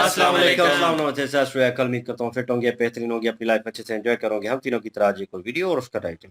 अस्सलाम वालेकुम, अस्सलाम नमस्ते, सत श्री अकाल। उम्मीद करता हूँ फिट होंगे, बेहतरीन होंगे, अपनी लाइफ अच्छे से एंजॉय करोगे। हम तीनों की तरह आज एक और वीडियो और उसका टाइटल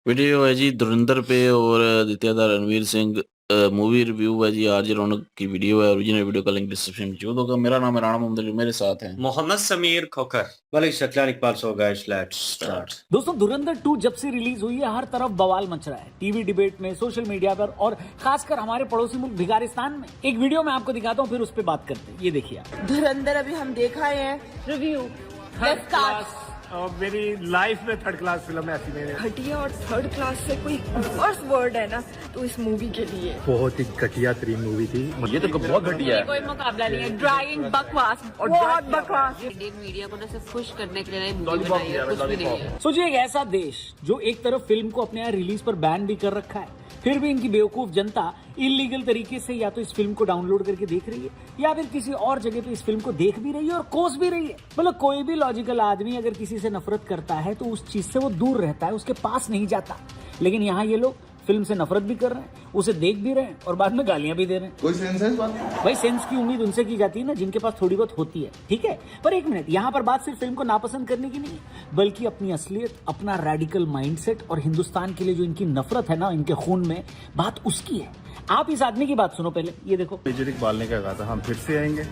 वीडियो है जी धुरंधर पे और आदित्य दा रणवीर सिंह मूवी रिव्यू है जी। आरजे रौनक की वीडियो है। ओरिजिनल वीडियो का लिंक डिस्क्रिप्शन में मौजूद होगा। मेरा नाम है राणा मोहम्मद अली, मेरे साथ हैं Mohammed Sameer Khokhar. Malik Saqlain Iqbal. So guys let's start. दोस्तों, धुरंधर 2 जब से रिलीज हुई है हर तरफ बवाल मच रहा है, टीवी डिबेट में, सोशल मीडिया पर और खासकर हमारे पड़ोसी मुल्क भिगारिस्तान में। एक वीडियो मैं आपको दिखाता हूँ, फिर उस पर बात करते हैं। ये देखिए आप। धुरंधर अभी हम देखा है रिव्यू थर्ड क्लास और मेरी लाइफ में थर्ड क्लास फिल्म ऐसी मैंने। घटिया और थर्ड क्लास से कोई वर्स वर्ड है ना तो इस मूवी के लिए बहुत ही घटिया तरीन मूवी थी। ये तो बहुत घटिया है। कोई मुकाबला नहीं है। ड्राइंग बकवास और बहुत बकवास। इंडियन मीडिया को ना सिर्फ खुश करने के लिए नई मूवी बनाई है, कुछ भी नहीं है। सोचिए, एक ऐसा देश जो एक तरफ फिल्म को अपने यहाँ रिलीज पर बैन भी कर रखा है, फिर भी इनकी बेवकूफ जनता इलीगल तरीके से या तो इस फिल्म को डाउनलोड करके देख रही है या फिर किसी और जगह पे इस फिल्म को देख भी रही है और कोस भी रही है। मतलब कोई भी लॉजिकल आदमी अगर किसी से नफरत करता है तो उस चीज से वो दूर रहता है, उसके पास नहीं जाता। लेकिन यहाँ ये लोग फिल्म से नफरत भी कर रहे हैं, उसे देख भी रहे हैं और बाद में गालियां भी दे रहे हैं। कोई सेंस है इस बात में? भाई सेंस की उम्मीद उनसे की जाती है ना जिनके पास थोड़ी बहुत होती है, ठीक है। पर एक मिनट, यहाँ पर बात सिर्फ फिल्म को नापसंद करने की नहीं है, बल्कि अपनी असलियत, अपना रेडिकल माइंडसेट और हिंदुस्तान के लिए जो इनकी नफरत है ना इनके खून में, बात उसकी है। आप इस आदमी की बात सुनो पहले, ये देखो। मेजर इकबाल ने क्या कहा था, हम फिर से आएंगे,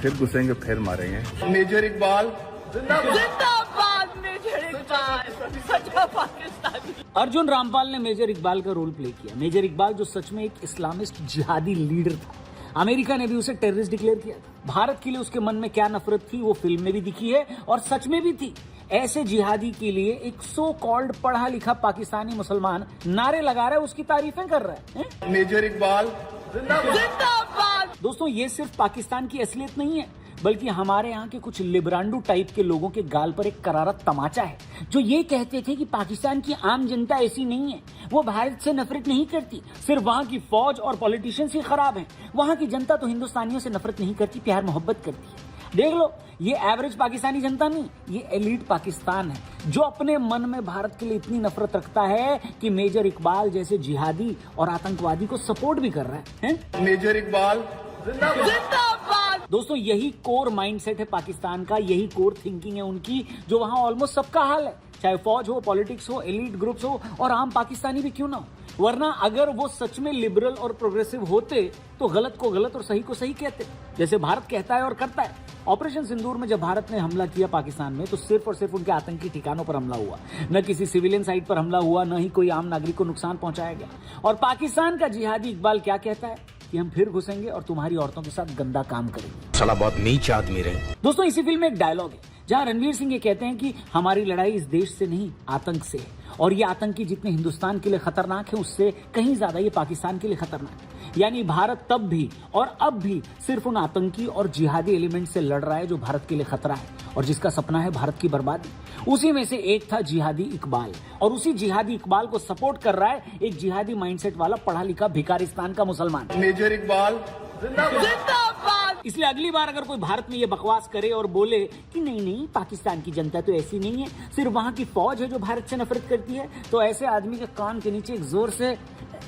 फिर घुसेंगे, फिर मारेंगे। मेजर इकबाल जिंदाबाद मेजर इकबाल, सच्चा पाकिस्तानी। अर्जुन रामपाल ने मेजर इकबाल का रोल प्ले किया। मेजर इकबाल जो सच में एक इस्लामिस्ट जिहादी लीडर था, अमेरिका ने भी उसे टेररिस्ट डिक्लेयर किया था। भारत के लिए उसके मन में क्या नफरत थी वो फिल्म में भी दिखी है और सच में भी थी। ऐसे जिहादी के लिए एक सो कॉल्ड पढ़ा लिखा पाकिस्तानी मुसलमान नारे लगा रहा है, उसकी तारीफें कर रहा है। मेजर इकबाल जिंदाबाद। दोस्तों, ये सिर्फ पाकिस्तान की असलियत नहीं है, बल्कि हमारे यहाँ के कुछ लिब्रांडू टाइप के लोगों के गाल पर एक करारा तमाचा है, जो ये कहते थे कि पाकिस्तान की आम जनता ऐसी नहीं है, वो भारत से नफरत नहीं करती, सिर्फ वहाँ की फौज और पॉलिटिशियंस ही खराब हैं। वहाँ की जनता तो हिंदुस्तानियों से नफरत नहीं करती, प्यार मोहब्बत करती है। देख लो, ये एवरेज पाकिस्तानी जनता नहीं, ये एलीट पाकिस्तान है जो अपने मन में भारत के लिए इतनी नफरत रखता है कि मेजर इकबाल जैसे जिहादी और आतंकवादी को सपोर्ट भी कर रहा है? मेजर इकबाल जिंदाबाद। दोस्तों, यही कोर माइंडसेट है पाकिस्तान का, यही कोर थिंकिंग है उनकी, जो वहां ऑलमोस्ट सबका हाल है, चाहे फौज हो, पॉलिटिक्स हो, एलीट ग्रुप्स हो और आम पाकिस्तानी भी क्यों ना हो। वरना अगर वो सच में लिबरल और प्रोग्रेसिव होते तो गलत को गलत और सही को सही कहते, जैसे भारत कहता है और करता है। ऑपरेशन सिंदूर में जब भारत ने हमला किया पाकिस्तान में, तो सिर्फ और सिर्फ उनके आतंकी ठिकानों पर हमला हुआ, न किसी सिविलियन साइट पर हमला हुआ, न ही कोई आम नागरिक को नुकसान पहुंचाया गया। और पाकिस्तान का जिहादी इकबाल क्या कहता है कि हम फिर घुसेंगे और तुम्हारी औरतों के साथ गंदा काम करेंगे। साला बहुत नीच आदमी रहे। दोस्तों, इसी फिल्म में एक डायलॉग है जहां रणवीर सिंह ये कहते हैं कि हमारी लड़ाई इस देश से नहीं, आतंक से है, और ये आतंकी जितने हिंदुस्तान के लिए खतरनाक है उससे कहीं ज्यादा ये पाकिस्तान के लिए खतरनाक है। यानी भारत तब भी और अब भी सिर्फ उन आतंकी और जिहादी एलिमेंट से लड़ रहा है जो भारत के लिए खतरा है और जिसका सपना है भारत की बर्बादी। उसी में से एक था जिहादी इकबाल, और उसी जिहादी इकबाल को सपोर्ट कर रहा है एक जिहादी माइंडसेट वाला पढ़ा लिखा भिखारिस्तान का मुसलमान। मेजर इकबाल जिंदाबाद। इसलिए अगली बार अगर कोई भारत में ये बकवास करे और बोले कि नहीं नहीं पाकिस्तान की जनता तो ऐसी नहीं है, सिर्फ वहां की फौज है जो भारत से नफरत करती है, तो ऐसे आदमी के कान के नीचे एक जोर से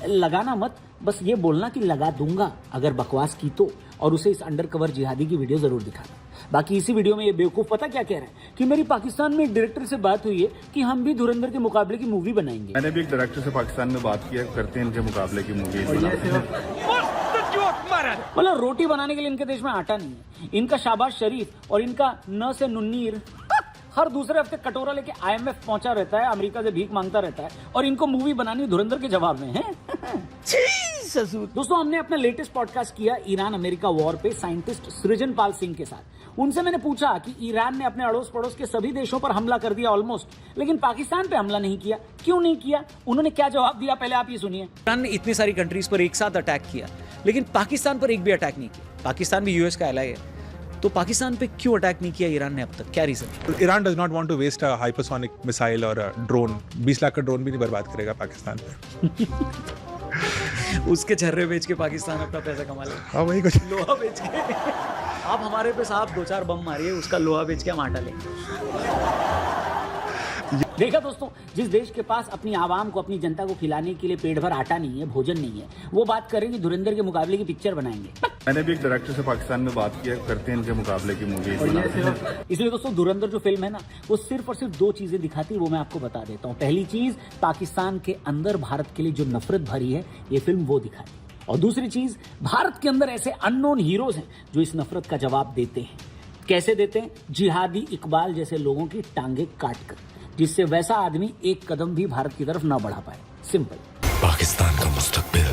लगाना मत, बस ये बोलना कि लगा दूंगा अगर बकवास की तो, और उसे इस अंडरकवर जिहादी की वीडियो जरूर दिखाना। बाकी इसी वीडियो में ये बेवकूफ पता क्या कह रहा है कि मेरी पाकिस्तान में एक डायरेक्टर से बात हुई है कि हम भी धुरंधर के मुकाबले की मूवी बनाएंगे। मैंने भी एक डायरेक्टर से पाकिस्तान में बात किया, करते हैं इनके मुकाबले की मूवी। मतलब रोटी बनाने के लिए इनके देश में आटा नहीं है। इनका शाबाश शरीफ और इनका न से नुन्नीर हर दूसरे हफ्ते कटोरा लेके IMF पहुंचा रहता है, अमेरिका से भीख मांगता रहता है, और इनको मूवी बनानी धुरंधर के जवाब में है। दोस्तों, हमने अपना लेटेस्ट पॉडकास्ट किया ईरान अमेरिका वॉर पे साइंटिस्ट सृजन पाल सिंह के साथ। उनसे मैंने पूछा कि ईरान ने अपने अड़ोस पड़ोस के सभी देशों पर हमला कर दिया ऑलमोस्ट, लेकिन पाकिस्तान पे हमला नहीं किया, क्यों नहीं किया? उन्होंने क्या जवाब दिया, पहले आप ये सुनिए। ईरान ने इतनी सारी कंट्रीज पर एक साथ अटैक किया, लेकिन पाकिस्तान पर एक भी अटैक नहीं किया। पाकिस्तान भी यूएस का एलाई है, तो पाकिस्तान पे क्यों अटैक नहीं किया ईरान ने अब तक? क्या reason? Iran does not want to waste a hypersonic missile और ड्रोन। 20 लाख का ड्रोन भी नहीं बर्बाद करेगा पाकिस्तान पे। उसके छर्रे बेच के पाकिस्तान अपना पैसा कमा ले। हाँ, वही कुछ। लोहा बेच के आप हमारे पे साहब 2-4 बम मारिए, उसका लोहा बेच के हम आटा लेंगे। देखा दोस्तों, जिस देश के पास अपनी आवाम को, अपनी जनता को खिलाने के लिए पेट भर आटा नहीं है, भोजन नहीं है, वो बात करेंगे धुरंधर के मुकाबले की पिक्चर बनाएंगे। मैंने भी एक डायरेक्टर से पाकिस्तान में बात किया, करते हैं इनके मुकाबले की मूवी। इसलिए दोस्तों धुरंधर जो फिल्म है ना, वो सिर्फ और सिर्फ 2 चीजें दिखाती है, वो मैं आपको बता देता हूँ। पहली चीज, पाकिस्तान के अंदर भारत के लिए जो नफरत भरी है, ये फिल्म वो दिखाती है। और दूसरी चीज, भारत के अंदर ऐसे अननोन हीरोज हैं जो इस नफरत का जवाब देते हैं। कैसे देते हैं? जिहादी इकबाल जैसे लोगों की टांगे काट कर, जिससे वैसा आदमी एक कदम भी भारत की तरफ ना बढ़ा पाए। सिंपल। पाकिस्तान का मुस्तकबिल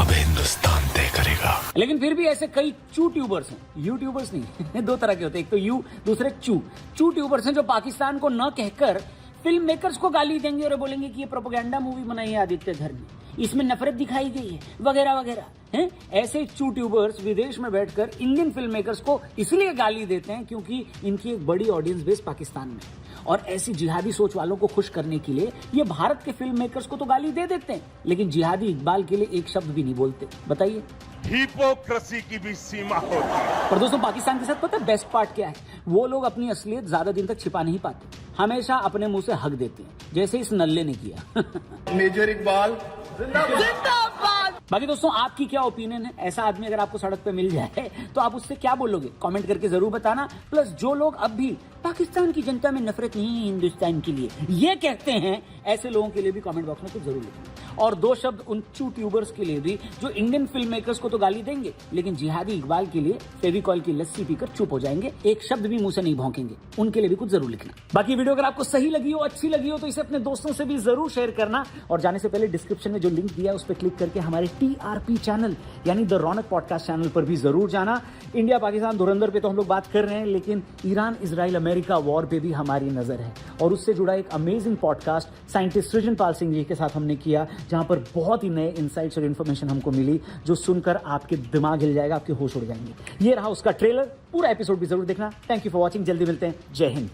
अब हिंदुस्तान तय करेगा। लेकिन फिर भी ऐसे कई चू ट्यूबर्स हैं, यूट्यूबर्स नहीं 2 तरह के होते हैं, एक तो यू, दूसरे चू ट्यूबर्स हैं जो पाकिस्तान को न कहकर फिल्म मेकर्स को गाली देंगे और बोलेंगे कि ये प्रोपेगेंडा मूवी बनाई है आदित्य धर ने, इसमें नफरत दिखाई गई है, वगैरह वगैरह हैं। ऐसे ट्यूबर्स विदेश में बैठकर इंडियन फिल्म मेकर्स को इसलिए गाली देते हैं क्योंकि इनकी एक बड़ी ऑडियंस बेस पाकिस्तान में। और ऐसी जिहादी सोच वालों को खुश करने के लिए ये भारत के फिल्म मेकर्स को तो गाली दे देते हैं, लेकिन जिहादी इकबाल के लिए एक शब्द भी नहीं बोलते। बताइए, हिपोक्रेसी की भी सीमा होती है। पर दोस्तों पाकिस्तान के साथ पता है बेस्ट पार्ट क्या है? वो लोग अपनी असलियत ज्यादा दिन तक छिपा नहीं पाते, हमेशा अपने मुंह से हक देते हैं, जैसे इस नल्ले ने किया। मेजर इकबाल जिंदाबाद। बाकी दोस्तों आपकी क्या ओपिनियन है? ऐसा आदमी अगर आपको सड़क पे मिल जाए तो आप उससे क्या बोलोगे? कमेंट करके जरूर बताना। प्लस जो लोग अब भी पाकिस्तान की जनता में नफरत नहीं है हिंदुस्तान के लिए ये कहते हैं, ऐसे लोगों के लिए भी कमेंट बॉक्स में कुछ जरूर लिखना। और 2 शब्द उन ट्यूबर्स के लिए भी जो इंडियन फिल्म मेकर्स को तो गाली देंगे, लेकिन जिहादी इकबाल के लिए फेविकॉल की लस्सी पीकर चुप हो जाएंगे, एक शब्द भी मुंह से नहीं भौंकेंगे, उनके लिए भी कुछ जरूर लिखना। बाकी वीडियो अगर आपको सही लगी हो, अच्छी लगी हो, तो इसे अपने दोस्तों से भी जरूर शेयर करना। और जाने से पहले डिस्क्रिप्शन में जो लिंक दिया है उस पर क्लिक करके हमारे TRP चैनल यानी द रौनक पॉडकास्ट चैनल पर भी जरूर जाना। इंडिया पाकिस्तान धुरंधर पे तो हम लोग बात कर रहे हैं, लेकिन ईरान इजराइल अमेरिका वॉर पे भी हमारी नजर है। और उससे जुड़ा एक amazing podcast scientist सृजनपाल Singh ji के साथ हमने किया, जहां पर बहुत ही नए इंसाइट्स और इन्फॉर्मेशन हमको मिली, जो सुनकर आपके दिमाग हिल जाएगा, आपके होश उड़ जाएंगे। ये रहा उसका ट्रेलर, पूरा एपिसोड भी जरूर देखना। थैंक यू फॉर वॉचिंग, जल्दी मिलते हैं, जय हिंद।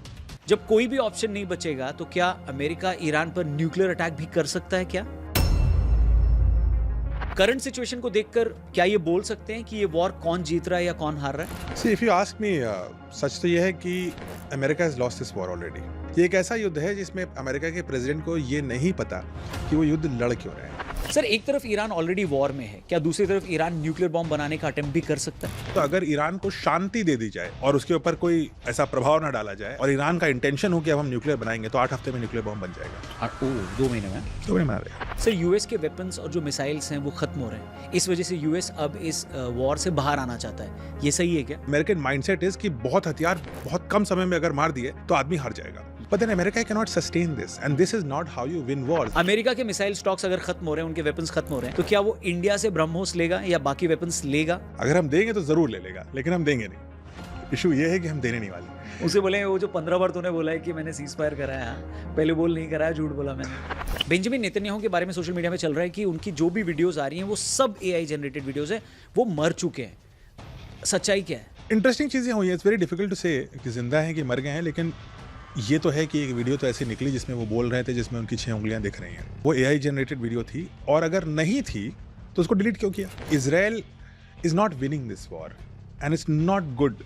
जब कोई भी ऑप्शन नहीं बचेगा तो क्या अमेरिका ईरान पर न्यूक्लियर अटैक भी कर सकता है क्या? करंट सिचुएशन को देखकर क्या ये बोल सकते हैं कि ये वॉर कौन जीत रहा है या कौन हार रहा है? See, if you ask me, सच तो ये है कि America has lost this war already। ये एक ऐसा युद्ध है जिसमें अमेरिका के प्रेसिडेंट को ये नहीं पता कि वो युद्ध लड़ क्यों रहे हैं। सर, एक तरफ ईरान ऑलरेडी वॉर में है, क्या दूसरी तरफ ईरान न्यूक्लियर बॉम्ब बनाने का अटेम्प्ट भी कर सकता है? तो अगर ईरान को शांति दे दी जाए और उसके ऊपर कोई ऐसा प्रभाव ना डाला जाए और ईरान का इंटेंशन हो कि अब हम न्यूक्लियर बनाएंगे, तो 8 हफ्ते में न्यूक्लियर बॉम्ब बन जाएगा। 2 महीने में? 2 महीने में आ जाएगा। सर, यूएस के वेपन्स और जो मिसाइल्स हैं वो खत्म हो रहे हैं, इस वजह से यूएस अब इस वॉर से बाहर आना चाहता है, ये सही है क्या? अमेरिकन माइंडसेट इज कि बहुत हथियार बहुत कम समय में अगर मार दिए तो आदमी हार जाएगा। But then America cannot sustain this, and this is not how you win wars. America के मिसाइल स्टॉक्स अगर खत्म हो रहे हैं, उनके वेपन्स खत्म हो रहे हैं, तो क्या वो इंडिया से ब्रह्मोस लेगा या बाकी वेपन्स लेगा? अगर हम देंगे तो जरूर ले लेगा, लेकिन हम देंगे नहीं। इशू ये है कि हम देने नहीं वाले। उसे बोले वो जो 15 बार तूने बोला है कि मैंने सीज फायर कराया, पहले बोल नहीं कराया, झूठ बोला मैंने। बेंजामिन नेतन्याहू के बारे में सोशल मीडिया में चल रहा है कि उनकी जो भी वीडियोस आ रही हैं वो सब AI जनरेटेड वीडियोस है, वो मर चुके हैं। सच्चाई क्या है? इंटरेस्टिंग चीजें हुई है। इट्स वेरी डिफिकल्ट टू से कि जिंदा हैं कि मर गए हैं, लेकिन ये तो है कि एक वीडियो तो ऐसी निकली जिसमें वो बोल रहे थे, जिसमें उनकी 6 उंगलियां दिख रही हैं। वो AI जनरेटेड वीडियो थी, और अगर नहीं थी तो उसको डिलीट क्यों किया? Israel is not winning this war and it's not good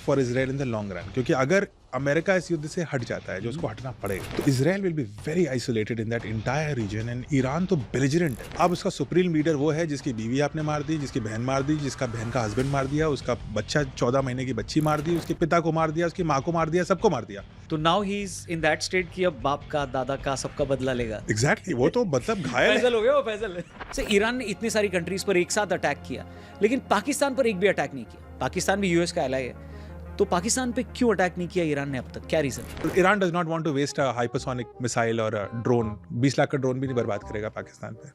for Israel in the long run, क्योंकि अगर अमेरिका इस युद्ध से हट जाता है, जो उसको हटना पड़ेगा, तो Israel will be very isolated in that entire region, and Iran तो बेलिजरेंट है। अब उसका सुप्रीम लीडर वो है जिसकी बीवी आपने मार दी, जिसकी बहन मार दी, जिसका बहन का हस्बैंड मार दिया, उसका बच्चा 14 महीने की बच्ची मार दी, उसके पिता को मार दिया, उसकी माँ को मार दिया, सबको मार दिया। तो now he is in that state कि अब बाप का, दादा का, सबका बदला लेगा। एग्जैक्टली, वो तो मतलब घायल फैजल हो गया वो, फैजल। सर, ईरान ने इतनी सारी कंट्रीज पर एक साथ अटैक किया, लेकिन पाकिस्तान पर एक भी अटैक नहीं किया। पाकिस्तान भी यूएस का एलाय है, तो पाकिस्तान पे क्यों अटैक नहीं किया ईरान ने अब तक? क्या reason? Iran does not want to waste a hypersonic missile और ड्रोन। 20 लाख का ड्रोन भी नहीं बर्बाद करेगा पाकिस्तान पे।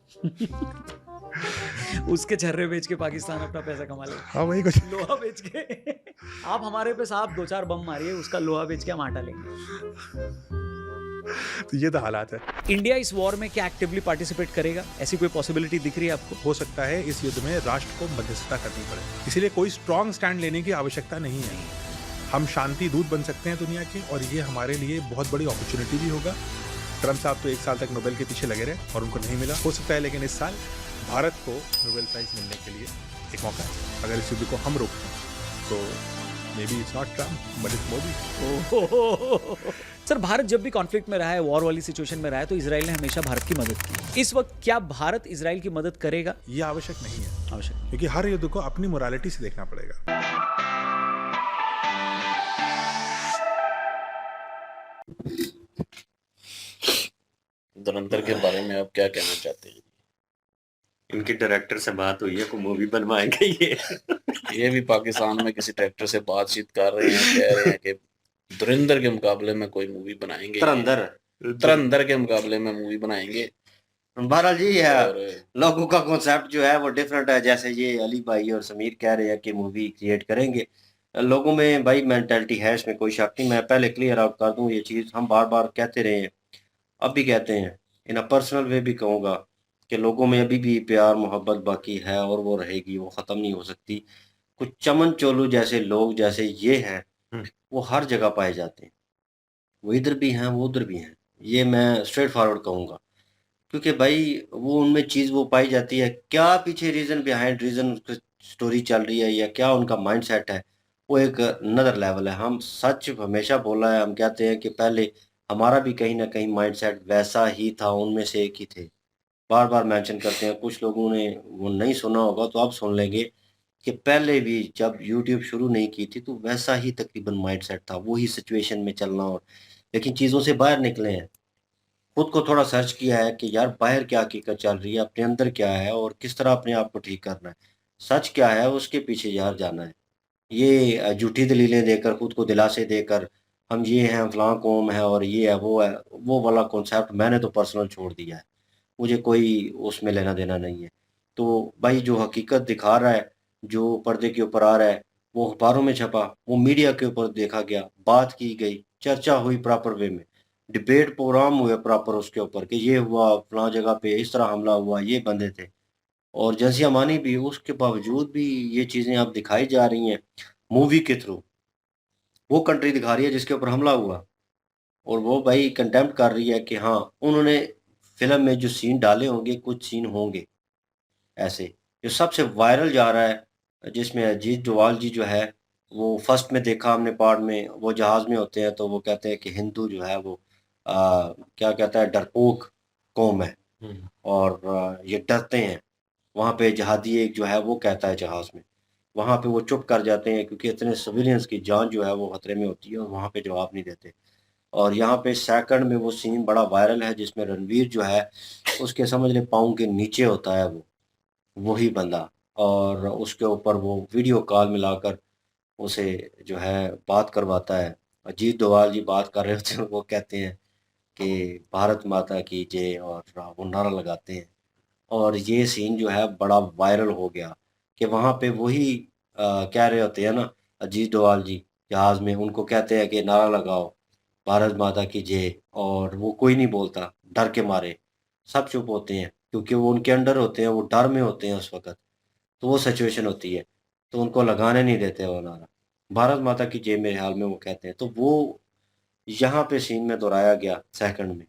उसके छर्रे बेच के पाकिस्तान अपना पैसा कमा लेगा। हाँ, वही कुछ। लोहा बेच के आप हमारे पे साहब 2-4 बम मारिए, उसका लोहा बेच के हम आटा लेंगे। तो ये तो हालात है। इंडिया इस वॉर में क्या एक्टिवली पार्टिसिपेट करेगा? ऐसी कोई पॉसिबिलिटी दिख रही है आपको? हो सकता है इस युद्ध में राष्ट्र को मध्यस्थता करनी पड़े, इसीलिए कोई स्ट्रॉन्ग स्टैंड लेने की आवश्यकता नहीं है। हम शांति दूत बन सकते हैं दुनिया के, और ये हमारे लिए बहुत बड़ी अपॉर्चुनिटी भी होगा। ट्रम्प साहब तो 1 साल तक नोबेल के पीछे लगे रहे और उनको नहीं मिला। हो सकता है लेकिन इस साल भारत को नोबेल प्राइज मिलने के लिए एक मौका है। अगर इस युद्ध को हम रोकते हैं तो may be it's not Trump but it's Modi. Sir, Bharat जब भी कॉन्फ्लिक्ट में रहा है, वॉर वाली सिचुएशन में रहा है, तो इजराइल ने हमेशा भारत की मदद की। इस वक्त क्या भारत इजराइल की मदद करेगा? ये आवश्यक नहीं है, आवश्यक, क्योंकि हर युद्ध को अपनी मोरालिटी से देखना पड़ेगा। धुरंधर के बारे में आप क्या कहना चाहते हैं? इनके डायरेक्टर से बात हुई है, कोई मूवी बनवाएंगे ये भी पाकिस्तान में किसी डायरेक्टर से बातचीत कर रहे हैं, कह रहे हैं कि धुरंधर के मुकाबले में कोई मूवी बनाएंगे, धुरंधर के मुकाबले में मूवी बनाएंगे। बहरहाल जी है, और लोगों का कॉन्सेप्ट जो है वो डिफरेंट है। जैसे ये अली भाई और समीर कह रहे हैं कि मूवी क्रिएट करेंगे, लोगों में भाई मेंटालिटी है, इसमें कोई शक नहीं। मैं पहले क्लियर आउट कर दूं, ये चीज़ हम बार बार कहते रहे हैं, अब भी कहते हैं, इन अ पर्सनल वे भी कहूँगा कि लोगों में अभी भी प्यार मोहब्बत बाकी है और वो रहेगी, वो ख़त्म नहीं हो सकती। कुछ चमन चोलू जैसे लोग जैसे ये हैं, वो हर जगह पाए जाते हैं, वो इधर भी हैं वो उधर भी हैं, ये मैं स्ट्रेट फॉरवर्ड कहूँगा। क्योंकि भाई वो उनमें चीज़ वो पाई जाती है, क्या पीछे रीज़न बिहाइंड रीज़न स्टोरी चल रही है या क्या उनका माइंडसेट है, वो एक अनदर लेवल है। हम सच हमेशा बोला है, हम कहते हैं कि पहले हमारा भी कहीं ना कहीं माइंडसेट वैसा ही था, उनमें से एक ही थे। बार बार मेंशन करते हैं, कुछ लोगों ने वो नहीं सुना होगा तो अब सुन लेंगे कि पहले भी जब यूट्यूब शुरू नहीं की थी तो वैसा ही तकरीबन माइंडसेट था, वही सिचुएशन में चलना। और लेकिन चीज़ों से बाहर निकले हैं, खुद को थोड़ा सर्च किया है कि यार बाहर क्या हकीकत चल रही है, अपने अंदर क्या है और किस तरह अपने आप को ठीक करना है, सच क्या है उसके पीछे यार जाना है। ये झूठी दलीलें देकर, खुद को दिलासे देकर, हम ये हैं फलां कौम है और ये है, वो वाला कॉन्सेप्ट मैंने तो पर्सनल छोड़ दिया है, मुझे कोई उसमें लेना देना नहीं है। तो भाई जो हकीकत दिखा रहा है, जो पर्दे के ऊपर आ रहा है, वो अखबारों में छपा, वो मीडिया के ऊपर देखा गया, बात की गई, चर्चा हुई प्रॉपर वे में, डिबेट प्रोग्राम हुए प्रॉपर उसके ऊपर कि ये हुआ फलां जगह पे, इस तरह हमला हुआ, ये बंदे थे और जंसिया मानी भी। उसके बावजूद भी ये चीज़ें अब दिखाई जा रही हैं मूवी के थ्रू। वो कंट्री दिखा रही है जिसके ऊपर हमला हुआ और वो भाई कंटेम्प्ट कर रही है कि हाँ उन्होंने फिल्म में जो सीन डाले होंगे, कुछ सीन होंगे ऐसे। जो सबसे वायरल जा रहा है जिसमें अजीत डोभाल जी जो है, वो फर्स्ट में देखा हमने पार्ट में, वो जहाज़ में होते हैं तो वो कहते हैं कि हिंदू जो है वो क्या कहता है, डरपोक कौम है और ये डरते हैं। वहाँ पे जहादी एक जो है वो कहता है जहाज़ में, वहाँ पे वो चुप कर जाते हैं क्योंकि इतने सिविलियंस की जान जो है वो खतरे में होती है और वहाँ पे जवाब नहीं देते। और यहाँ पे सेकंड में वो सीन बड़ा वायरल है जिसमें रणवीर जो है उसके समझ ले पाँव के नीचे होता है वो वही बंदा, और उसके ऊपर वो वीडियो कॉल मिलाकर उसे जो है बात करवाता है। अजीत डोभाल जी बात कर रहे होते हैं, वो कहते हैं कि भारत माता की जय और वो नारा लगाते हैं। और ये सीन जो है बड़ा वायरल हो गया कि वहाँ पे वही कह रहे होते हैं ना अजीत डोभाल जी जहाज़ में, उनको कहते हैं कि नारा लगाओ भारत माता की जय, और वो कोई नहीं बोलता डर के मारे, सब चुप होते हैं क्योंकि वो उनके अंडर होते हैं, वो डर में होते हैं उस वक़्त। तो वो सिचुएशन होती है, तो उनको लगाने नहीं देते वो नारा, भारत माता की जय मेरे ख़्याल में वो कहते हैं। तो वो यहाँ पे सीन में दोहराया गया सेकंड में,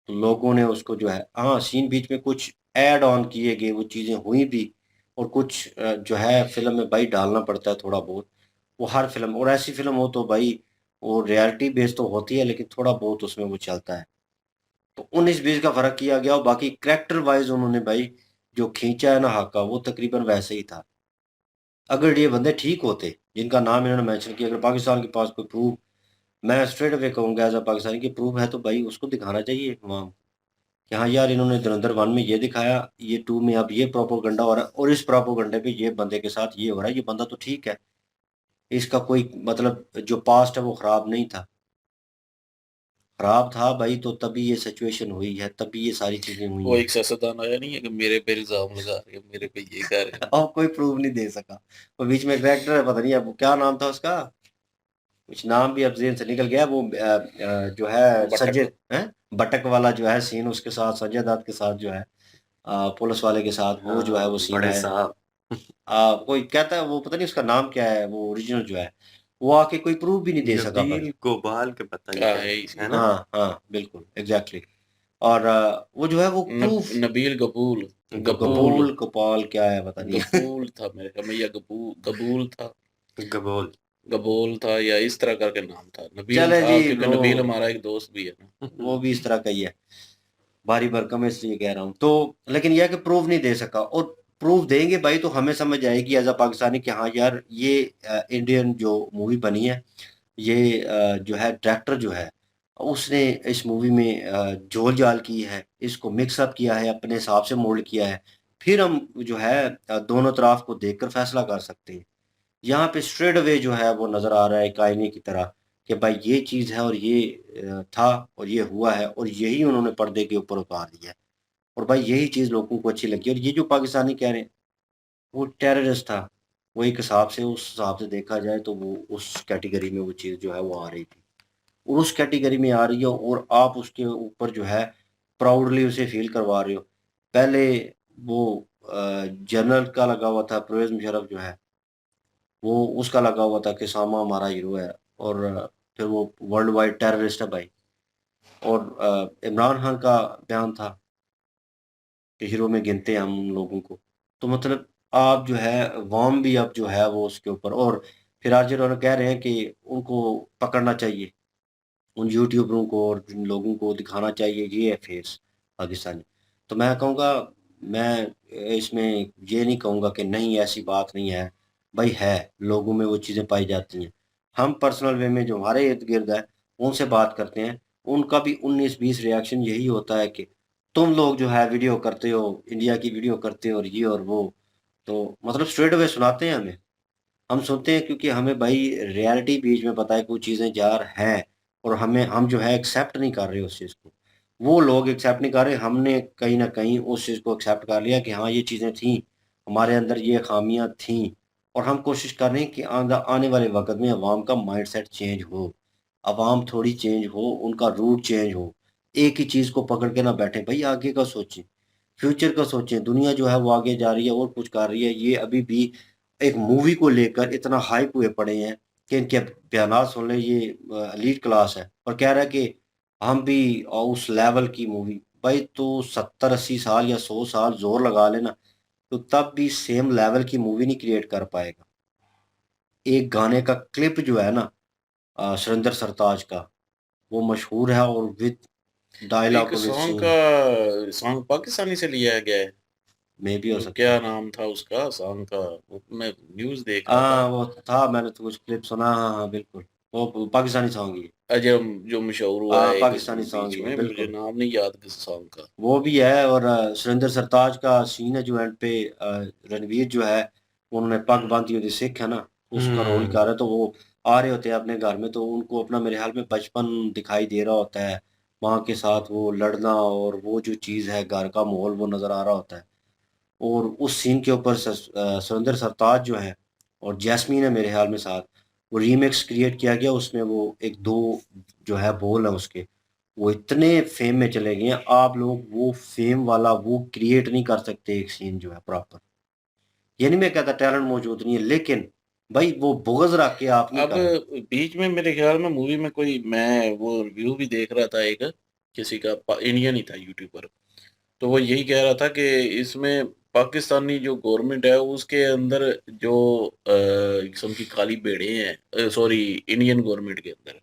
तो लोगों ने उसको जो है हाँ, सीन बीच में कुछ ऐड ऑन किए गए, वो चीज़ें हुई भी, और कुछ जो है फ़िल्म में भाई डालना पड़ता है थोड़ा बहुत, वो हर फ़िल्म और ऐसी फ़िल्म हो तो भाई वो रियलिटी बेस्ड तो होती है लेकिन थोड़ा बहुत उसमें वो चलता है। तो 19-20 का फ़र्क किया गया और बाकी कैरेक्टर वाइज़ उन्होंने भाई जो खींचा है ना हाका, वो तकरीबन वैसे ही था। अगर ये बंदे ठीक होते, जिनका नाम इन्होंने मेंशन किया, अगर पाकिस्तान के पास कोई प्रूफ़, मैं स्ट्रेट अवे कहूँगा एज़ अ पाकिस्तानी कि प्रूफ़ है तो भाई उसको दिखाना चाहिए वहाँ कि हाँ यार इन्होंने धुरंधर 1 में ये दिखाया, ये 2 में अब ये प्रोपेगेंडा हो रहा है और इस प्रोपेगेंडे पे ये बंदे के साथ ये हो रहा है, ये बंदा तो ठीक है। इसका कोई मतलब जो पास्ट है वो ख़राब नहीं था। ख़राब था भाई तो तभी ये सिचुएशन हुई है, तभी ये सारी चीज़ें हुई वो हैं। एक सियासतदान आया नहीं है कि मेरे पे इल्जाम लगा रहे हैं, मेरे पे ये कह रहे हैं। और कोई प्रूफ नहीं दे सका। वो बीच में एक डायरेक्टर है, पता नहीं अब क्या नाम था उसका, कुछ नाम भी अब ज़हन से निकल गया। वो जो है संजय भट्टक वाला जो है सीन, उसके साथ संजय दत्त के साथ जो है पुलिस वाले के साथ वो जो है वो सीन बड़े है। साहब कोई कहता है वो पता नहीं उसका नाम क्या है, वो ओरिजिनल जो है वो आके कोई प्रूफ भी नहीं दे सका पर। नबील गोपाल के पता नहीं हाँ, क्या है है ना। हाँ हाँ बिल्कुल एग्जैक्टली। और वो जो है वो प्रूफ नबील गबूल गोपाल क्या है पता नहीं। गबूल था मेरे ख्याल में, या गबूल था। गबोल गबोल था या इस तरह करके नाम था, नबील चले था, जी क्योंकि वो नबील हमारा एक दोस्त भी है ना। वो भी इस तरह का ही है, भारी भरकम है, इसलिए कह रहा हूँ तो। लेकिन यह है कि प्रूफ नहीं दे सका, और प्रूफ देंगे भाई तो हमें समझ आएगी एज अ पाकिस्तानी कि हाँ यार ये इंडियन जो मूवी बनी है, ये जो है डायरेक्टर जो है उसने इस मूवी में जोल जाल की है, इसको मिक्सअप किया है, अपने हिसाब से मोल्ड किया है। फिर हम जो है दोनों तरफ को देखकर फैसला कर सकते हैं। यहाँ पे स्ट्रेट अवे जो है वो नज़र आ रहा है कायने की तरह कि भाई ये चीज़ है और ये था और ये हुआ है और यही उन्होंने पर्दे के ऊपर उतार दिया है। और भाई यही चीज़ लोगों को अच्छी लगी, और ये जो पाकिस्तानी कह रहे हैं वो टेररिस्ट था, वो एक हिसाब से, उस हिसाब से देखा जाए तो वो उस कैटेगरी में वो चीज़ जो है वो आ रही थी, और उस कैटेगरी में आ रही है, और आप उसके ऊपर जो है प्राउडली उसे फील करवा रहे हो। पहले वो जनरल का लगा हुआ था, परवेज़ मुशर्रफ जो है वो उसका लगा हुआ था कि सामा हमारा हीरो है, और फिर वो वर्ल्ड वाइड टेररिस्ट है भाई। और इमरान खान का बयान था कि हीरो में गिनते हैं हम उन लोगों को। तो मतलब आप जो है वार्म भी अब जो है वो उसके ऊपर, और फिर आज जो कह रहे हैं कि उनको पकड़ना चाहिए, उन यूट्यूबरों को और जिन लोगों को दिखाना चाहिए ये है फेस पाकिस्तानी। तो मैं कहूँगा, मैं इसमें ये नहीं कहूँगा कि नहीं ऐसी बात नहीं है, भाई है, लोगों में वो चीज़ें पाई जाती हैं। हम पर्सनल वे में जो हमारे इर्द-गिर्द है, उनसे बात करते हैं, उनका भी 19-20 रिएक्शन यही होता है कि तुम लोग जो है वीडियो करते हो, इंडिया की वीडियो करते हो और ये और वो। तो मतलब स्ट्रेट अवे सुनाते हैं हमें। हम सुनते हैं क्योंकि हमें भाई रियलिटी बीच में पता है कि वो चीज़ें यार हैं, और हम जो है एक्सेप्ट नहीं कर रहे उस चीज़ को। वो लोग एक्सेप्ट नहीं कर रहे, हमने कहीं न कहीं उस चीज़ को एक्सेप्ट कर लिया कि हाँ, ये चीज़ें थीं, हमारे अंदर ये ख़ामियाँ थीं, और हम कोशिश कर रहे हैं कि आने वाले वक़्त में अवाम का माइंडसेट चेंज हो। अवाम थोड़ी चेंज हो, उनका रूट चेंज हो। एक ही चीज़ को पकड़ के ना बैठें, भई आगे का सोचें, फ्यूचर का सोचें। दुनिया जो है वो आगे जा रही है और कुछ कर रही है। ये अभी भी एक मूवी को लेकर इतना हाइप हुए पड़े हैं कि इनके बयानात सुन लें, ये एलीट क्लास है और कह रहा है कि हम भी उस लेवल की मूवी। भाई तो 70-80 साल या 100 साल ज़ोर लगा लेना, तो तब भी सेम लेवल की मूवी नहीं क्रिएट कर पाएगा। एक गाने का क्लिप जो है ना सुरिंदर सरताज का, वो मशहूर है और विद डायलॉग एक विद सॉन्ग सीन। का सॉन्ग पाकिस्तानी से लिया गया है। में भी हो सकता क्या है। नाम था उसका सॉन्ग का? वो मैं न्यूज़ देख रहा था। वो था, मैंने तो कुछ क्लिप सुना। हाँ, हाँ, बिल्कुल। वो पाकिस्तानी सॉन्ग ही है। जो जो मशहूर हुआ है एक पाकिस्तानी सॉन्ग बीच ही है, में, मुझे बिल्कुल। नाम नहीं याद किस सॉन्ग का। वो भी है, और सुरिंदर सरताज का सीन है जो एंड पे रणवीर जो है, उन्होंने पग बांधी होती, सिख है ना, उसका रोल कर रहा है, तो वो आ रहे होते हैं अपने घर में, तो उनको अपना मेरे ख्याल में बचपन दिखाई दे रहा होता है। माँ के साथ वो लड़ना और वो जो चीज़ है, घर का माहौल वो नज़र आ रहा होता है। और उस सीन के ऊपर सुरिंदर सरताज जो है और जैस्मीन है मेरे ख्याल में साथ, वो रीमिक्स क्रिएट किया गया, उसमें वो 1-2 जो है बोल हैं उसके, वो इतने फेम में चले गए हैं, आप लोग वो फेम वाला वो क्रिएट नहीं कर सकते एक सीन जो है प्रॉपर। ये नहीं मैं कहता टैलेंट मौजूद नहीं है, लेकिन भाई वो बुग़्ज़ रख के आप नहीं अब कर रहे। बीच में मेरे ख्याल में मूवी में कोई, मैं वो रिव्यू भी देख रहा था एक, किसी का इंडियन ही था यूट्यूबर, तो वो यही कह रहा था कि इसमें पाकिस्तानी जो गवर्नमेंट है उसके अंदर जो किस्म की काली भेड़ें हैं, सॉरी इंडियन गवर्नमेंट के अंदर,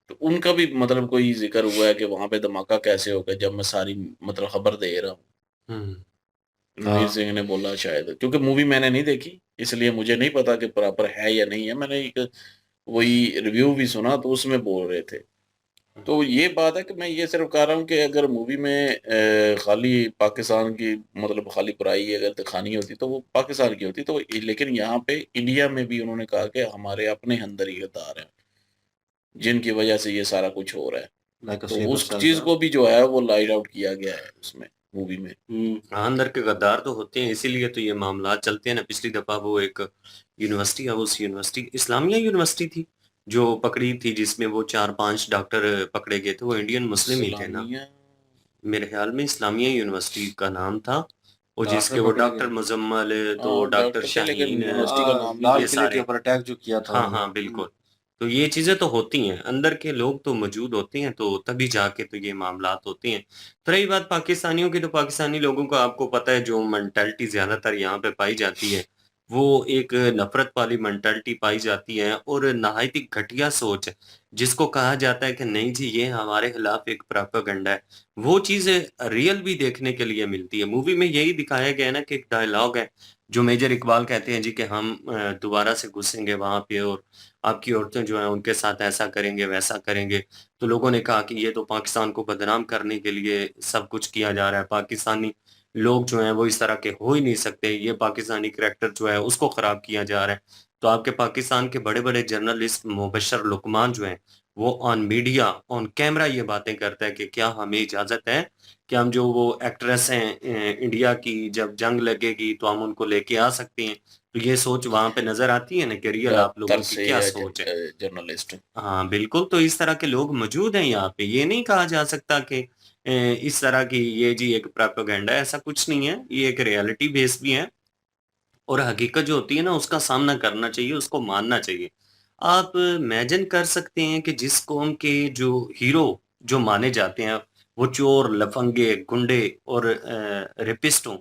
तो उनका भी मतलब कोई जिक्र हुआ है कि वहां पे धमाका कैसे होगा, जब मैं सारी मतलब खबर दे रहा हूँ। रणवीर हाँ। सिंह ने बोला शायद, क्योंकि मूवी मैंने नहीं देखी इसलिए मुझे नहीं पता कि प्रॉपर है या नहीं है। मैंने एक वही रिव्यू भी सुना तो उसमें बोल रहे थे। तो ये बात है कि मैं ये सिर्फ कह रहा हूँ कि अगर मूवी में खाली पाकिस्तान की मतलब खाली बुराई अगर दिखानी होती तो वो पाकिस्तान की होती, तो लेकिन यहाँ पे इंडिया में भी उन्होंने कहा कि हमारे अपने अंदर ये दार है जिनकी वजह से ये सारा कुछ हो रहा है। लाइक अ तो स्लीपर उस सेल चीज था। को भी जो है वो लाइट आउट किया गया है उसमें मूवी में। हाँ, अंदर के गद्दार तो होते हैं, इसीलिए तो ये मामला चलते हैं ना। पिछली दफा वो एक यूनिवर्सिटी है, उस यूनिवर्सिटी इस्लामिया यूनिवर्सिटी थी जो पकड़ी थी, जिसमें वो 4-5 डॉक्टर पकड़े गए थे, वो इंडियन मुस्लिम ही थे ना। इस्लामिया मेरे ख्याल में इस्लामिया यूनिवर्सिटी का नाम था, और जिसके डॉक्टर वो पकड़े डॉक्टर गए। मुजम्मल, तो डॉक्टर डॉक्टर थे लेकिन शाहीन, यूनिवर्सिटी का नाम नहीं लाल ये जानते। किले के सारे। ऊपर अटैक जो किया था हाँ उन्होंने। हाँ बिल्कुल। तो ये चीजें तो होती हैं, अंदर के लोग तो मौजूद होते हैं, तो तभी जाके तो ये मामलात होते हैं। तो रही बात पाकिस्तानियों की, तो पाकिस्तानी लोगों का आपको पता है जो मेंटालिटी ज्यादातर यहाँ पे पाई जाती है वो एक नफ़रत वाली मेंटालिटी पाई जाती है और नहायत ही घटिया सोच है, जिसको कहा जाता है कि नहीं जी ये हमारे खिलाफ एक प्रोपेगेंडा है। वो चीज़ रियल भी देखने के लिए मिलती है। मूवी में यही दिखाया गया है ना कि एक डायलॉग है, जो मेजर इकबाल कहते हैं जी कि हम दोबारा से घुसेंगे वहाँ पे और आपकी औरतें जो हैं उनके साथ ऐसा करेंगे, वैसा करेंगे। तो लोगों ने कहा कि ये तो पाकिस्तान को बदनाम करने के लिए सब कुछ किया जा रहा है। पाकिस्तानी लोग जो हैं वो इस तरह के हो ही नहीं सकते। ये पाकिस्तानी करैक्टर जो है उसको खराब किया जा रहा है। तो आपके पाकिस्तान के बड़े-बड़े जर्नलिस्ट मुबशर लुकमान जो हैं, वो ऑन मीडिया, ऑन कैमरा ये बातें करता है कि क्या हमें इजाज़त है कि हम जो वो एक्ट्रेस हैं इंडिया की जब जंग लगेगी तो हम उनको लेके आ सकते हैं। तो ये सोच वहाँ पे नज़र आती है ना कि रियल क्या आप लोगों की तरस है क्या ये सोच है। जर्नलिस्ट। हाँ, बिल्कुल, तो इस तरह के लोग मौजूद हैं यहाँ पे। ये नहीं कहा जा सकता कि इस तरह की ये जी एक प्रोपेगेंडा है, ऐसा कुछ नहीं है। ये एक रियलिटी बेस भी है और हकीकत जो होती है ना, उसका सामना करना चाहिए, उसको मानना चाहिए। आप इमेजिन कर सकते हैं कि जिस कौम के जो हीरो जो माने जाते हैं, वो चोर, लफंगे, गुंडे और रेपिस्ट हों,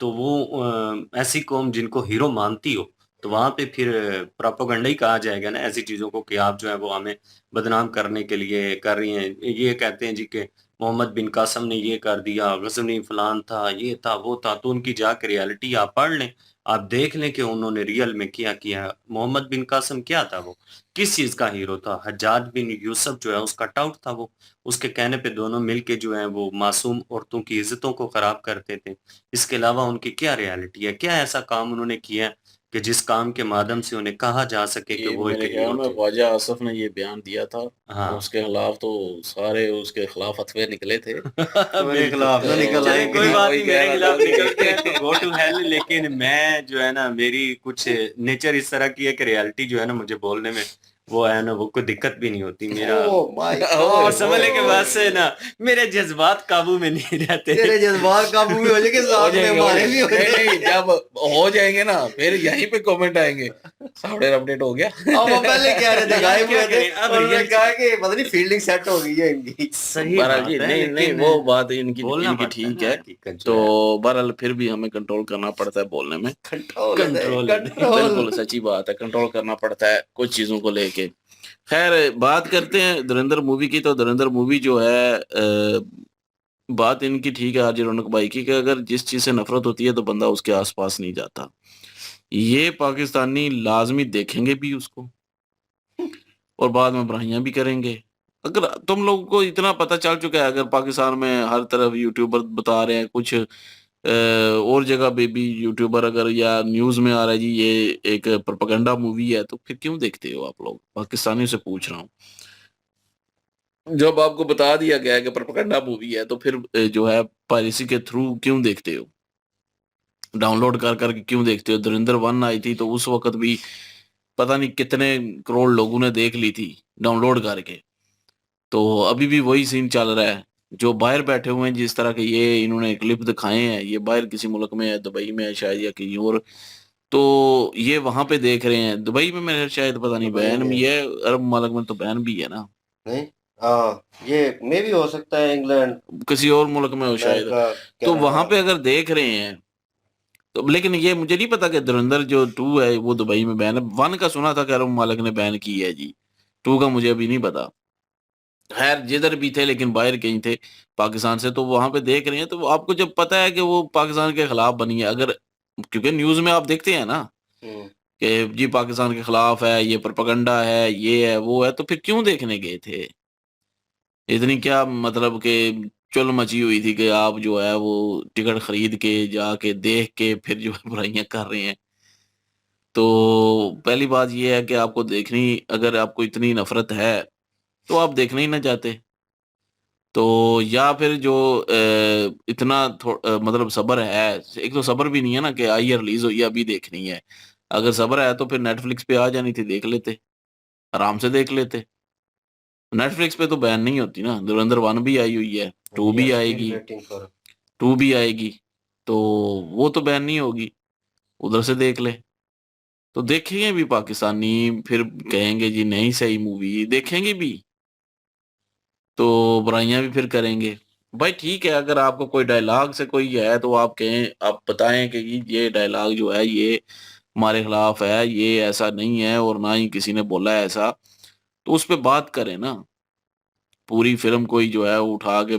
तो वो ऐसी कौम जिनको हीरो मानती हो, तो वहाँ पे फिर प्रोपेगेंडा ही कहा जाएगा ना ऐसी चीज़ों को कि आप जो है वो हमें बदनाम करने के लिए कर रही हैं। ये कहते हैं जी कि मोहम्मद बिन कासिम ने ये कर दिया, गज़नी फलान था, ये था, वो था, तो उनकी जाके रियलिटी आप पढ़ लें। आप देख लें कि उन्होंने रियल में क्या किया। मोहम्मद बिन कासिम क्या था वो? किस चीज़ का हीरो था? हज्जाज बिन यूसुफ जो है उसका टाउट था वो। उसके कहने पे दोनों मिलके जो है वो मासूम औरतों की इज़्ज़तों को ख़राब करते थे। इसके अलावा उनकी क्या रियलिटी है? क्या ऐसा काम उन्होंने किया है कि जिस काम के माध्यम से उन्हें कहा जा सके कि ये वो एक मेरे ख्याल हीरो में थे? ख्वाजा आसिफ ने ये बयान दिया था। हाँ। उसके खिलाफ तो सारे उसके खिलाफ फतवे निकले थे। मेरे खिलाफ ना निकल चलिए आए कोई कहीं। बात वही नहीं, कह मेरे रहा था खिलाफ निकलते हैं तो कि गो टू हेल, लेकिन मैं जो है ना मेरी कुछ नेचर इस तरह की है कि रियलिटी जो है ना मुझे बोलने में वो है ना वो कोई दिक्कत भी नहीं होती मेरा। ओह माय और गॉड, समझने के बाद से ना मेरे जज्बात काबू में नहीं रहते। तेरे जज्बात काबू में हो जाएंगे, हो साथ में जाएंगे हमारे भी हो नहीं नहीं, जाएंगे। जब हो जाएंगे ना फिर यहीं पे कमेंट आएंगे, सॉफ्टवेयर अपडेट हो गया। अब वो पहले कह रहे थे गायब क्या हुए थे, करें अब उन्होंने रियल कहा कि पता नहीं फील्डिंग सेट हो गई है इनकी। सही बहरहाल बात जी है नहीं नहीं लेकिन वो बात इनकी बोलना इनकी पड़ता है ठीक ना है। हकीकत तो जो है। बहरहाल फिर भी हमें कंट्रोल करना पड़ता है बोलने में। कंट्रोल है, कंट्रोल है। बिल्कुल कंट्रोल। सच्ची बात है, कंट्रोल करना पड़ता है कुछ चीज़ों को लेके। खैर बात करते हैं धुरंधर मूवी की। तो धुरंधर मूवी जो है बात इनकी ठीक है आरजे रौनक भाई की कि अगर जिस चीज़ से नफ़रत होती है तो बंदा उसके आस-पास नहीं जाता। ये पाकिस्तानी लाज़मी देखेंगे भी उसको और बाद में बुराइयाँ भी करेंगे। अगर तुम लोगों को इतना पता चल चुका है, अगर पाकिस्तान में हर तरफ यूट्यूबर बता रहे हैं कुछ और जगह पे भी यूट्यूबर अगर या न्यूज़ में आ रहा है जी ये एक प्रोपेगेंडा मूवी है, तो फिर क्यों देखते हो आप लोग? पाकिस्तानियों से पूछ रहा हूँ। जब आपको बता दिया गया है कि प्रोपेगेंडा मूवी है, तो फिर जो है पायरेसी के थ्रू क्यों देखते हो? डाउनलोड कर के क्यों देखते हो? धुरंधर 1 आई थी तो उस वक़्त भी पता नहीं कितने करोड़ लोगों ने देख ली थी डाउनलोड करके। तो अभी भी वही सीन चल रहा है। जो बाहर बैठे हुए हैं जिस तरह के ये इन्होंने क्लिप दिखाए हैं, ये बाहर किसी मुल्क में है, दुबई में है शायद या कहीं और, तो ये वहाँ पे देख रहे हैं। दुबई में मेरे शायद पता नहीं दुबई बैन में भी है, अरब मुल्क में तो बैन भी है ना? नहीं, हाँ ये मे भी हो सकता है, इंग्लैंड, किसी और मुल्क में हो शायद। अमेरिका, तो कनाडा। वहाँ पे अगर देख रहे हैं तो लेकिन ये मुझे नहीं पता कि धुरंधर जो 2 है वो दुबई में बैन है। 1 का सुना था कि अरब मुल्क ने बैन की है जी। 2 का मुझे अभी नहीं पता। खैर जिधर भी थे लेकिन बाहर कहीं थे पाकिस्तान से, तो वहाँ पे देख रहे हैं तो आपको जब पता है कि वो पाकिस्तान के खिलाफ बनी है, अगर क्योंकि न्यूज़ में आप देखते हैं ना हम्म, कि जी पाकिस्तान के खिलाफ है, ये प्रोपेगेंडा है, ये है, वो है, तो फिर क्यों देखने गए थे? इतनी क्या मतलब कि चुल मची हुई थी कि आप जो है वो टिकट खरीद के जाके देख के फिर जो है बुराइयाँ कर रहे हैं। तो पहली बात ये है कि आपको देखनी, अगर आपको इतनी नफ़रत है, तो आप देखना ही ना चाहते। तो या फिर जो इतना मतलब सब्र है, एक तो सब्र भी नहीं है ना कि आई है रिलीज़ हुई है अभी देखनी है। अगर सब्र है तो फिर नेटफ्लिक्स पे आ जानी थी, देख लेते, आराम से देख लेते। नेटफ्लिक्स पे तो बैन नहीं होती ना, धुरंधर 1 भी आई हुई है, 2 भी यस, स्टिल आएगी, वेटिंग फॉर। 2 भी आएगी, तो वो तो बैन नहीं होगी, उधर से देख ले। तो देखेंगे भी पाकिस्तानी, फिर कहेंगे जी नहीं सही मूवी, देखेंगे भी, तो बुराइयाँ भी फिर करेंगे। भाई ठीक है, अगर आपको कोई डायलॉग से कोई है तो आप कहें, आप बताएँ कि ये डायलॉग जो है ये हमारे खिलाफ है, ये ऐसा नहीं है और ना ही किसी ने बोला है ऐसा, तो उस पे बात करें ना। पूरी फिल्म कोई जो है उठा के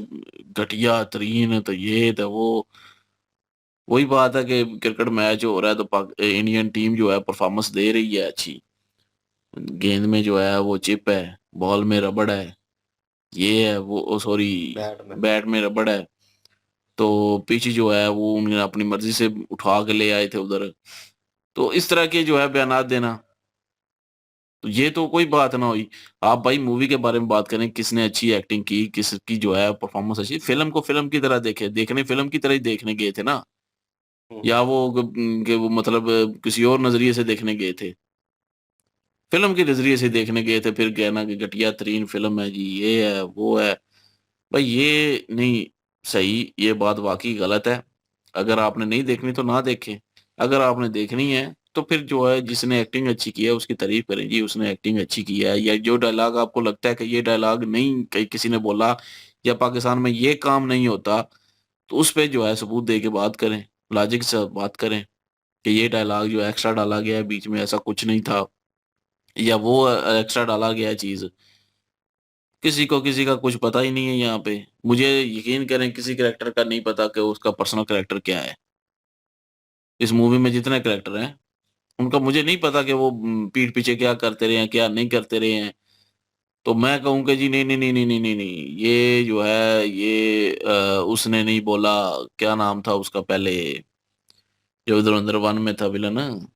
घटिया तरीन, तो ये तो वो, वही बात है कि क्रिकेट मैच हो रहा है तो इंडियन टीम जो है परफॉर्मेंस दे रही है अच्छी, गेंद में जो है वो चिप है, बॉल में रबड़ है, ये है वो, सॉरी बैट में रबड़ है, तो पिच जो है वो उन्होंने अपनी मर्जी से उठा के ले आए थे उधर। तो इस तरह के जो है बयानात देना, तो ये तो कोई बात ना हुई। आप भाई मूवी के बारे में बात करें, किसने अच्छी एक्टिंग की, किसकी जो है परफॉर्मेंस अच्छी, फिल्म को फिल्म की तरह देखने फिल्म की तरह ही देखने गए थे ना, या वो मतलब किसी और नजरिए से देखने गए थे, फिल्म के नजरिए से देखने गए थे, फिर कहना कि घटिया तरीन फिल्म है जी, ये है वो है, भाई ये नहीं सही, ये बात वाकई गलत है। अगर आपने नहीं देखनी तो ना देखें, अगर आपने देखनी है तो फिर जो है जिसने एक्टिंग अच्छी की है उसकी तारीफ करें जी, उसने एक्टिंग अच्छी की है, या जो डायलॉग आपको लगता है कि ये डायलॉग नहीं कहीं किसी ने बोला या पाकिस्तान में ये काम नहीं होता, तो उस पे जो है सबूत दे के बात करें, लॉजिक से बात करें कि ये डायलॉग जो एक्स्ट्रा डाला गया है बीच में, ऐसा कुछ नहीं था, या वो एक्स्ट्रा डाला गया है चीज। किसी का कुछ पता ही नहीं है यहाँ पे। मुझे यकीन करें किसी कैरेक्टर का नहीं पता कि उसका पर्सनल कैरेक्टर क्या है। इस मूवी में जितने कैरेक्टर हैं उनका मुझे नहीं पता कि वो पीठ पीछे क्या करते रहे हैं, क्या नहीं करते रहे हैं। तो मैं कहूँ कि जी नहीं नहीं नहीं नहीं नहीं नहीं नहीं, ये जो है ये उसने नहीं बोला, क्या नाम था उसका पहले, जो धुरंधर 1 में था विलन,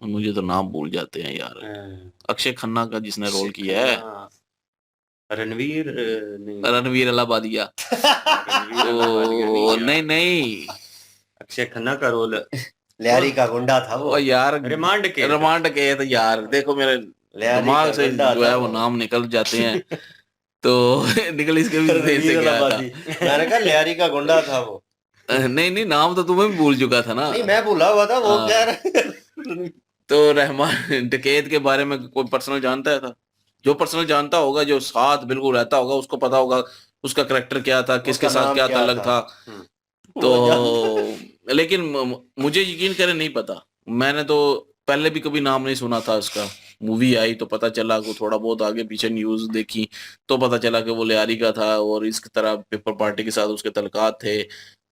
मुझे तो नाम भूल जाते हैं यार, अक्षय खन्ना का जिसने रोल किया है, रणवीर रणवीर अलाहाबादिया। तो नहीं नहीं, अक्षय खन्ना का रोल लियारी का गुंडा था वो यार, रिमांड के तो यार देखो मेरे दिमाग से जो है वो नाम निकल जाते हैं, तो निकल इसके भी से गया था। मैंने कहा लियारी का गुंडा था वो। नहीं नहीं, नाम तो तुम्हें भी भूल चुका था ना। नहीं मैं भूला हुआ था, वो क्या तो रहमान डकैत के बारे में कोई पर्सनल जानता है था? जो पर्सनल जानता होगा, जो साथ बिल्कुल रहता होगा, उसको पता होगा उसका करैक्टर क्या था, किसके साथ क्या ताल्लुक था। तो लेकिन मुझे यकीन करें नहीं पता, मैंने तो पहले भी कभी नाम नहीं सुना था उसका। मूवी आई तो पता चला, को थोड़ा बहुत आगे पीछे न्यूज देखी तो पता चला कि वो लियारी का था और इस तरह पेपर पार्टी के साथ उसके तल्लुकात थे,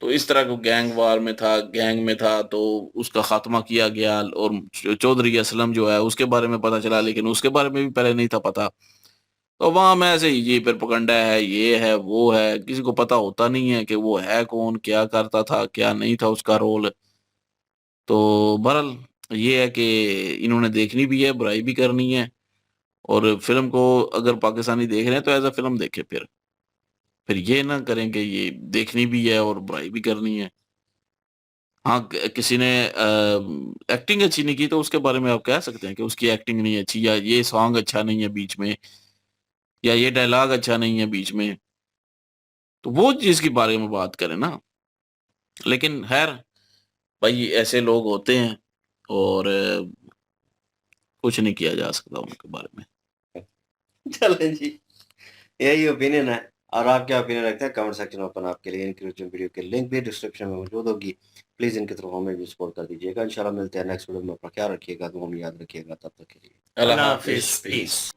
तो इस तरह को गैंग वार में था, गैंग में था, तो उसका खात्मा किया गया। और चौधरी असलम जो है उसके बारे में पता चला, लेकिन उसके बारे में भी पहले नहीं था पता। तो वहां में ऐसे ही ये प्रोपेगेंडा है, ये है वो है, किसी को पता होता नहीं है कि वो है कौन, क्या करता था, क्या नहीं था उसका रोल। तो बहरहाल ये है कि इन्होंने देखनी भी है, बुराई भी करनी है, और फिल्म को अगर पाकिस्तानी देख रहे हैं तो एज अ फिल्म देखे, फिर ये ना करें कि ये देखनी भी है और बुराई भी करनी है। हाँ, किसी ने एक्टिंग अच्छी नहीं की तो उसके बारे में आप कह सकते हैं कि उसकी एक्टिंग नहीं अच्छी, या ये सॉन्ग अच्छा नहीं है बीच में, या ये डायलॉग अच्छा नहीं है बीच में, तो वो चीज के बारे में बात करें ना। लेकिन खैर भाई ऐसे लोग होते हैं और कुछ नहीं किया जा सकता उनके बारे में। चलें जी, यही ओपिनियन है। और आप क्या ओपिनियन रखते हैं कमेंट सेक्शन ओपन आपके लिए। इनकी वीडियो के लिंक भी डिस्क्रिप्शन में मौजूद होगी, प्लीज इनके थ्रू हमें भी सपोर्ट कर दीजिएगा। इंशाल्लाह मिलते हैं नेक्स्ट वीडियो में। अपना ख्याल रखिएगा, दुआ में याद रखिएगा। तब तक के लिए अल्लाह हाफिज, पीस।